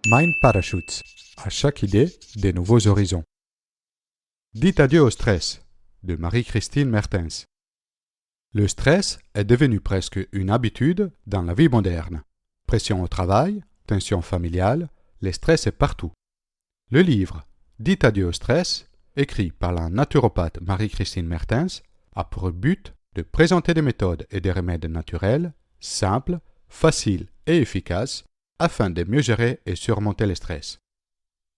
Mind Parachutes. À chaque idée, des nouveaux horizons. Dites adieu au stress, de Marie-Christine Mertens. Le stress est devenu presque une habitude dans la vie moderne. Pression au travail, tension familiale, le stress est partout. Le livre Dites adieu au stress, écrit par la naturopathe Marie-Christine Mertens, a pour but de présenter des méthodes et des remèdes naturels, simples, faciles et efficaces, afin de mieux gérer et surmonter le stress.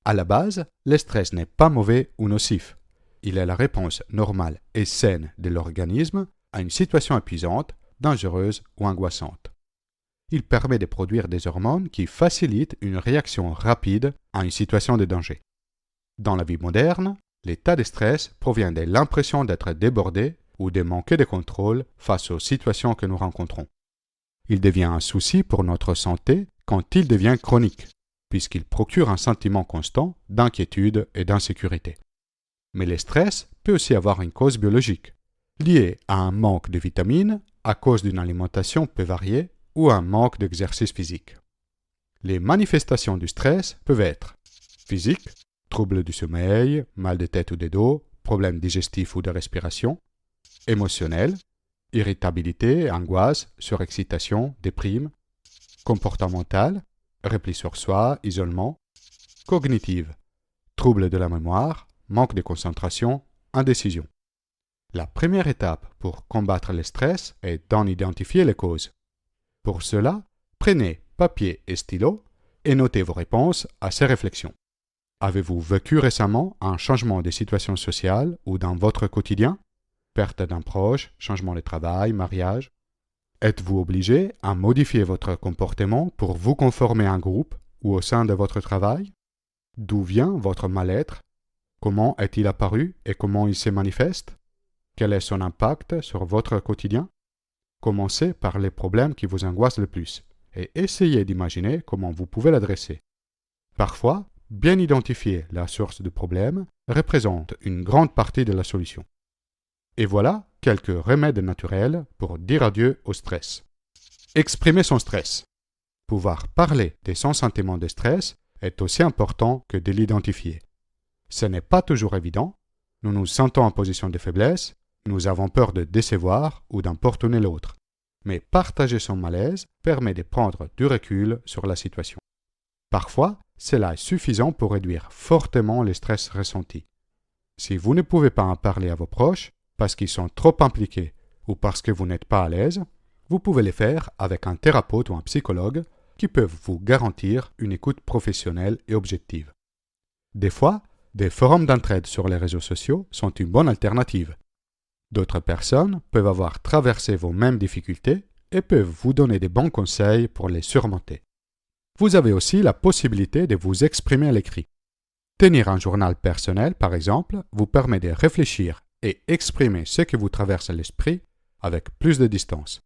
À la base, le stress n'est pas mauvais ou nocif. Il est la réponse normale et saine de l'organisme à une situation épuisante, dangereuse ou angoissante. Il permet de produire des hormones qui facilitent une réaction rapide à une situation de danger. Dans la vie moderne, l'état de stress provient de l'impression d'être débordé ou de manquer de contrôle face aux situations que nous rencontrons. Il devient un souci pour notre santé quand il devient chronique, puisqu'il procure un sentiment constant d'inquiétude et d'insécurité. Mais le stress peut aussi avoir une cause biologique, liée à un manque de vitamines à cause d'une alimentation peu variée ou un manque d'exercice physique. Les manifestations du stress peuvent être physiques, troubles du sommeil, mal de tête ou de dos, problèmes digestifs ou de respiration, émotionnels, irritabilité, angoisse, surexcitation, déprime, comportementale, repli sur soi, isolement, cognitive, troubles de la mémoire, manque de concentration, indécision. La première étape pour combattre le stress est d'en identifier les causes. Pour cela, prenez papier et stylo et notez vos réponses à ces réflexions. Avez-vous vécu récemment un changement de situation sociale ou dans votre quotidien? Perte d'un proche, changement de travail, mariage? Êtes-vous obligé à modifier votre comportement pour vous conformer à un groupe ou au sein de votre travail? D'où vient votre mal-être? Comment est-il apparu et comment il se manifeste? Quel est son impact sur votre quotidien? Commencez par les problèmes qui vous angoissent le plus et essayez d'imaginer comment vous pouvez l'adresser. Parfois, bien identifier la source du problème représente une grande partie de la solution. Et voilà quelques remèdes naturels pour dire adieu au stress. Exprimer son stress. Pouvoir parler de son sentiment de stress est aussi important que de l'identifier. Ce n'est pas toujours évident. Nous nous sentons en position de faiblesse, nous avons peur de décevoir ou d'importuner l'autre. Mais partager son malaise permet de prendre du recul sur la situation. Parfois, cela est suffisant pour réduire fortement le stress ressenti. Si vous ne pouvez pas en parler à vos proches, parce qu'ils sont trop impliqués ou parce que vous n'êtes pas à l'aise, vous pouvez le faire avec un thérapeute ou un psychologue qui peuvent vous garantir une écoute professionnelle et objective. Des fois, des forums d'entraide sur les réseaux sociaux sont une bonne alternative. D'autres personnes peuvent avoir traversé vos mêmes difficultés et peuvent vous donner des bons conseils pour les surmonter. Vous avez aussi la possibilité de vous exprimer à l'écrit. Tenir un journal personnel, par exemple, vous permet de réfléchir et exprimer ce qui vous traverse l'esprit avec plus de distance.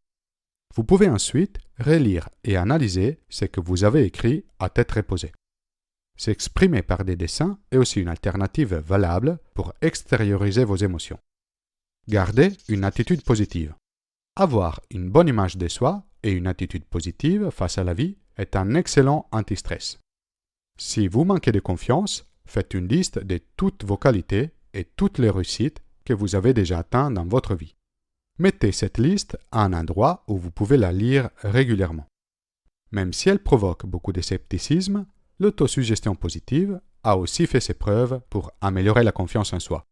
Vous pouvez ensuite relire et analyser ce que vous avez écrit à tête reposée. S'exprimer par des dessins est aussi une alternative valable pour extérioriser vos émotions. Gardez une attitude positive. Avoir une bonne image de soi et une attitude positive face à la vie est un excellent anti-stress. Si vous manquez de confiance, faites une liste de toutes vos qualités et toutes les réussites que vous avez déjà atteintes dans votre vie. Mettez cette liste à un endroit où vous pouvez la lire régulièrement. Même si elle provoque beaucoup de scepticisme, l'autosuggestion positive a aussi fait ses preuves pour améliorer la confiance en soi.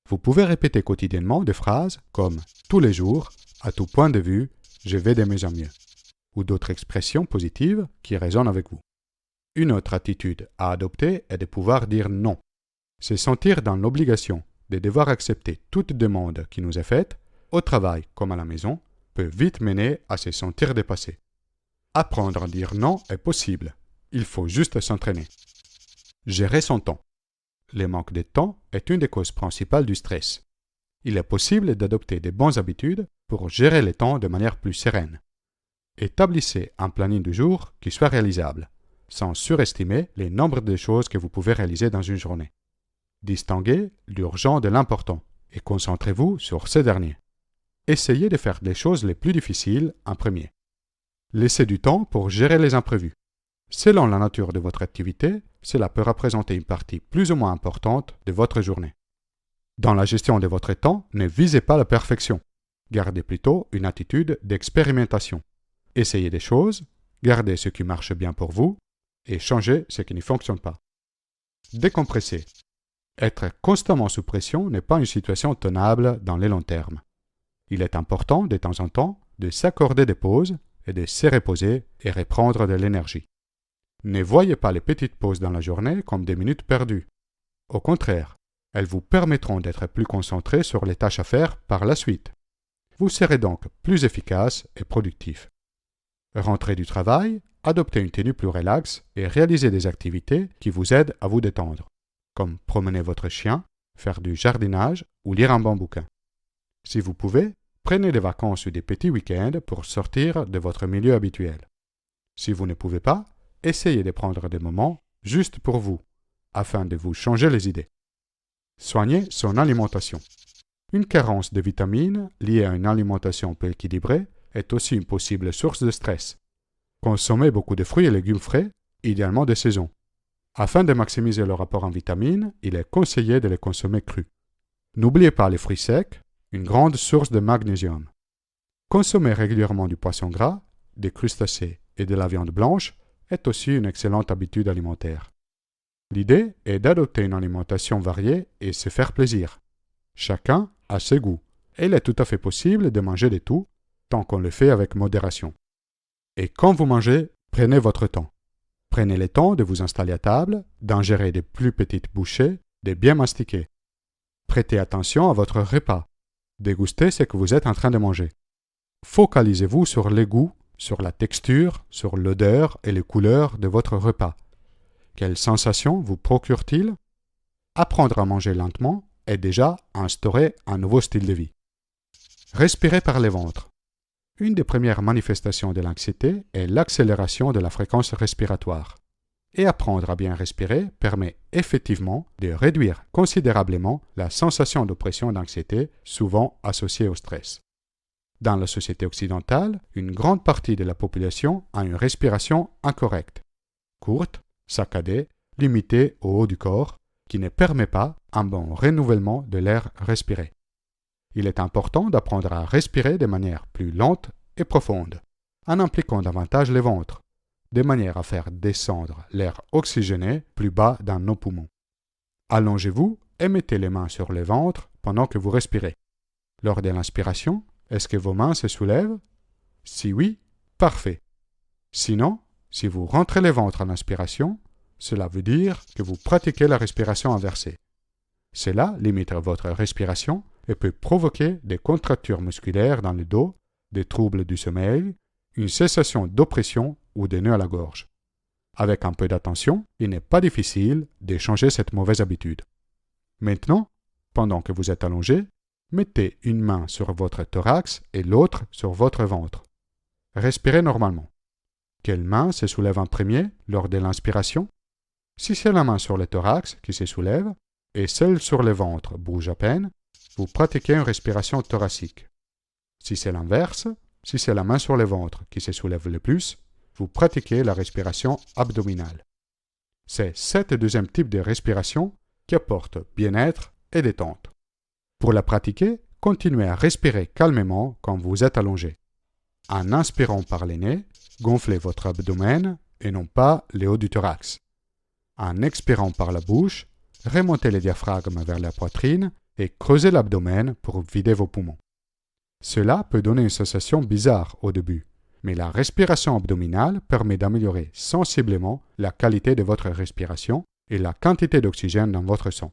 Vous pouvez répéter quotidiennement des phrases comme « tous les jours, à tout point de vue, je vais de mieux en mieux » ou d'autres expressions positives qui résonnent avec vous. Une autre attitude à adopter est de pouvoir dire non. Se sentir dans l'obligation de devoir accepter toute demande qui nous est faite, au travail comme à la maison, peut vite mener à se sentir dépassé. Apprendre à dire non est possible. Il faut juste s'entraîner. Gérer son temps. Le manque de temps est une des causes principales du stress. Il est possible d'adopter de bonnes habitudes pour gérer le temps de manière plus sereine. Établissez un planning du jour qui soit réalisable, sans surestimer le nombre de choses que vous pouvez réaliser dans une journée. Distinguez l'urgent de l'important et concentrez-vous sur ces derniers. Essayez de faire les choses les plus difficiles en premier. Laissez du temps pour gérer les imprévus. Selon la nature de votre activité, cela peut représenter une partie plus ou moins importante de votre journée. Dans la gestion de votre temps, ne visez pas la perfection. Gardez plutôt une attitude d'expérimentation. Essayez des choses, gardez ce qui marche bien pour vous et changez ce qui ne fonctionne pas. Décompresser. Être constamment sous pression n'est pas une situation tenable dans le long terme. Il est important de temps en temps de s'accorder des pauses et de se reposer et reprendre de l'énergie. Ne voyez pas les petites pauses dans la journée comme des minutes perdues. Au contraire, elles vous permettront d'être plus concentré sur les tâches à faire par la suite. Vous serez donc plus efficace et productif. Rentrez du travail, adoptez une tenue plus relaxe et réalisez des activités qui vous aident à vous détendre, comme promener votre chien, faire du jardinage ou lire un bon bouquin. Si vous pouvez, prenez des vacances ou des petits week-ends pour sortir de votre milieu habituel. Si vous ne pouvez pas, essayez de prendre des moments juste pour vous, afin de vous changer les idées. Soignez son alimentation. Une carence de vitamines liée à une alimentation peu équilibrée est aussi une possible source de stress. Consommez beaucoup de fruits et légumes frais, idéalement de saison. Afin de maximiser leur apport en vitamines, il est conseillé de les consommer crus. N'oubliez pas les fruits secs, une grande source de magnésium. Consommer régulièrement du poisson gras, des crustacés et de la viande blanche est aussi une excellente habitude alimentaire. L'idée est d'adopter une alimentation variée et se faire plaisir. Chacun a ses goûts, et il est tout à fait possible de manger de tout, tant qu'on le fait avec modération. Et quand vous mangez, prenez votre temps. Prenez le temps de vous installer à table, d'ingérer des plus petites bouchées, de bien mastiquer. Prêtez attention à votre repas. Dégustez ce que vous êtes en train de manger. Focalisez-vous sur les goûts, sur la texture, sur l'odeur et les couleurs de votre repas. Quelles sensations vous procure-t-il? Apprendre à manger lentement est déjà instaurer un nouveau style de vie. Respirer par le ventre. Une des premières manifestations de l'anxiété est l'accélération de la fréquence respiratoire. Et apprendre à bien respirer permet effectivement de réduire considérablement la sensation d'oppression d'anxiété souvent associée au stress. Dans la société occidentale, une grande partie de la population a une respiration incorrecte, courte, saccadée, limitée au haut du corps, qui ne permet pas un bon renouvellement de l'air respiré. Il est important d'apprendre à respirer de manière plus lente et profonde, en impliquant davantage le ventre, de manière à faire descendre l'air oxygéné plus bas dans nos poumons. Allongez-vous et mettez les mains sur le ventre pendant que vous respirez. Lors de l'inspiration, est-ce que vos mains se soulèvent? Si oui, parfait. Sinon, si vous rentrez le ventre en inspiration, cela veut dire que vous pratiquez la respiration inversée. Cela limite votre respiration et peut provoquer des contractures musculaires dans le dos, des troubles du sommeil, une cessation d'oppression ou des nœuds à la gorge. Avec un peu d'attention, il n'est pas difficile de changer cette mauvaise habitude. Maintenant, pendant que vous êtes allongé, mettez une main sur votre thorax et l'autre sur votre ventre. Respirez normalement. Quelle main se soulève en premier lors de l'inspiration? Si c'est la main sur le thorax qui se soulève et celle sur le ventre bouge à peine, vous pratiquez une respiration thoracique. Si c'est l'inverse, si c'est la main sur le ventre qui se soulève le plus, vous pratiquez la respiration abdominale. C'est cet deuxième type de respiration qui apporte bien-être et détente. Pour la pratiquer, continuez à respirer calmement quand vous êtes allongé. En inspirant par le nez, gonflez votre abdomen et non pas le haut du thorax. En expirant par la bouche, remontez le diaphragme vers la poitrine et creusez l'abdomen pour vider vos poumons. Cela peut donner une sensation bizarre au début, mais la respiration abdominale permet d'améliorer sensiblement la qualité de votre respiration et la quantité d'oxygène dans votre sang.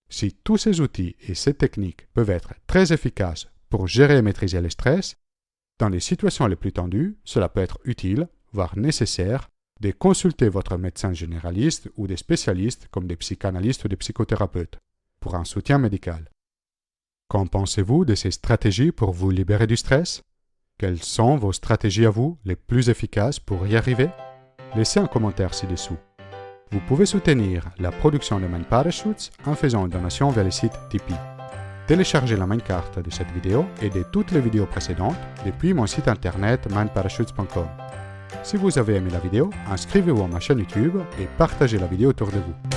Si tous ces outils et ces techniques peuvent être très efficaces pour gérer et maîtriser le stress, dans les situations les plus tendues, cela peut être utile, voire nécessaire, de consulter votre médecin généraliste ou des spécialistes comme des psychanalystes ou des psychothérapeutes pour un soutien médical. Qu'en pensez-vous de ces stratégies pour vous libérer du stress? Quelles sont vos stratégies à vous les plus efficaces pour y arriver? Laissez un commentaire ci-dessous. Vous pouvez soutenir la production de Mind Parachutes en faisant une donation via le site Tipeee. Téléchargez la minecart de cette vidéo et de toutes les vidéos précédentes depuis mon site internet mindparachutes.com. Si vous avez aimé la vidéo, inscrivez-vous à ma chaîne YouTube et partagez la vidéo autour de vous.